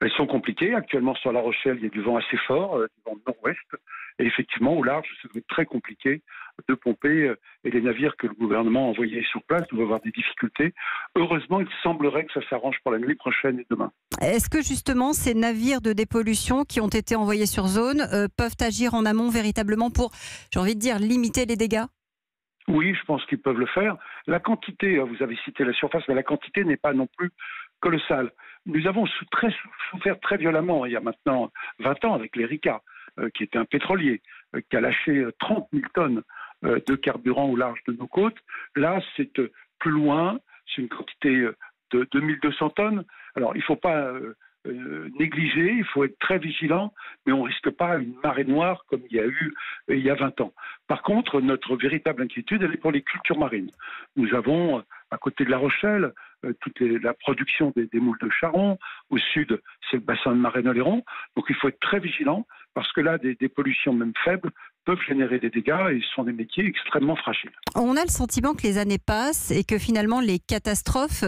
Elles sont compliquées. Actuellement, sur La Rochelle, il y a du vent assez fort, du vent de nord-ouest. Et effectivement, au large, ça doit être très compliqué de pomper. Et les navires que le gouvernement a envoyés sur place doivent avoir des difficultés. Heureusement, il semblerait que ça s'arrange pour la nuit prochaine et demain. Est-ce que justement ces navires de dépollution qui ont été envoyés sur zone peuvent agir en amont véritablement pour, j'ai envie de dire, limiter les dégâts? Oui, je pense qu'ils peuvent le faire. La quantité, vous avez cité la surface, mais la quantité n'est pas non plus colossale. Nous avons souffert très violemment, il y a maintenant 20 ans, avec l'Erika, qui était un pétrolier, qui a lâché 30 000 tonnes de carburant au large de nos côtes. Là, c'est plus loin, c'est une quantité de 2200 tonnes. Alors, il ne faut pas négliger, il faut être très vigilant, mais on ne risque pas une marée noire comme il y a eu il y a 20 ans. Par contre, notre véritable inquiétude, elle est pour les cultures marines. Nous avons, à côté de La Rochelle, la production des moules de Charon. Au sud, c'est le bassin de Marais-Oléron. Donc il faut être très vigilant, parce que là, des pollutions même faibles peuvent générer des dégâts et ce sont des métiers extrêmement fragiles. On a le sentiment que les années passent et que finalement les catastrophes,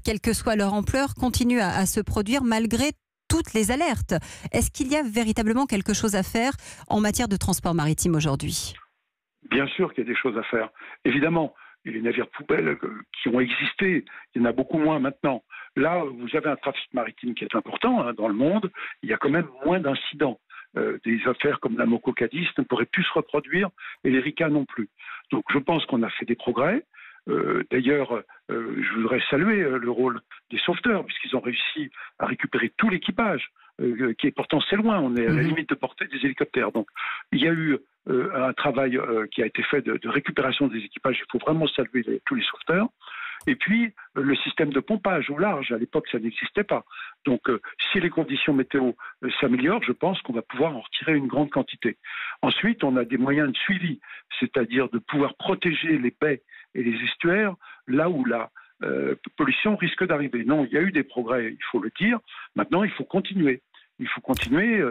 quelle que soit leur ampleur, continuent à se produire malgré toutes les alertes. Est-ce qu'il y a véritablement quelque chose à faire en matière de transport maritime aujourd'hui? Bien sûr qu'il y a des choses à faire. Évidemment, et les navires poubelles qui ont existé, il y en a beaucoup moins maintenant. Là, vous avez un trafic maritime qui est important dans le monde. Il y a quand même moins d'incidents. Des affaires comme la Moco Cadiz ne pourraient plus se reproduire et l'Erika non plus. Donc je pense qu'on a fait des progrès. D'ailleurs, je voudrais saluer le rôle des sauveteurs, puisqu'ils ont réussi à récupérer tout l'équipage, qui est pourtant c'est loin, on est à la limite de portée des hélicoptères. Donc il y a eu un travail qui a été fait de récupération des équipages, il faut vraiment saluer tous les sauveteurs. Et puis, le système de pompage au large, à l'époque, ça n'existait pas. Donc, si les conditions météo s'améliorent, je pense qu'on va pouvoir en retirer une grande quantité. Ensuite, on a des moyens de suivi, c'est-à-dire de pouvoir protéger les baies et les estuaires là où la pollution risque d'arriver. Non, il y a eu des progrès, il faut le dire. Maintenant, il faut continuer. Il faut continuer.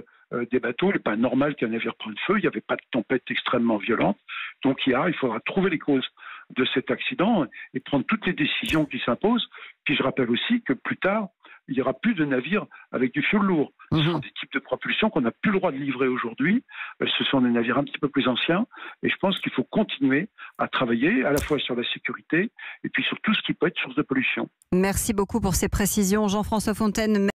Des bateaux, il n'est pas normal qu'un navire prenne feu, il n'y avait pas de tempête extrêmement violente. Donc il faudra trouver les causes de cet accident et prendre toutes les décisions qui s'imposent. Puis je rappelle aussi que plus tard, il n'y aura plus de navires avec du fioul lourd. Ce sont des types de propulsion qu'on n'a plus le droit de livrer aujourd'hui. Ce sont des navires un petit peu plus anciens. Et je pense qu'il faut continuer à travailler à la fois sur la sécurité et puis sur tout ce qui peut être source de pollution. Merci beaucoup pour ces précisions, Jean-François Fontaine.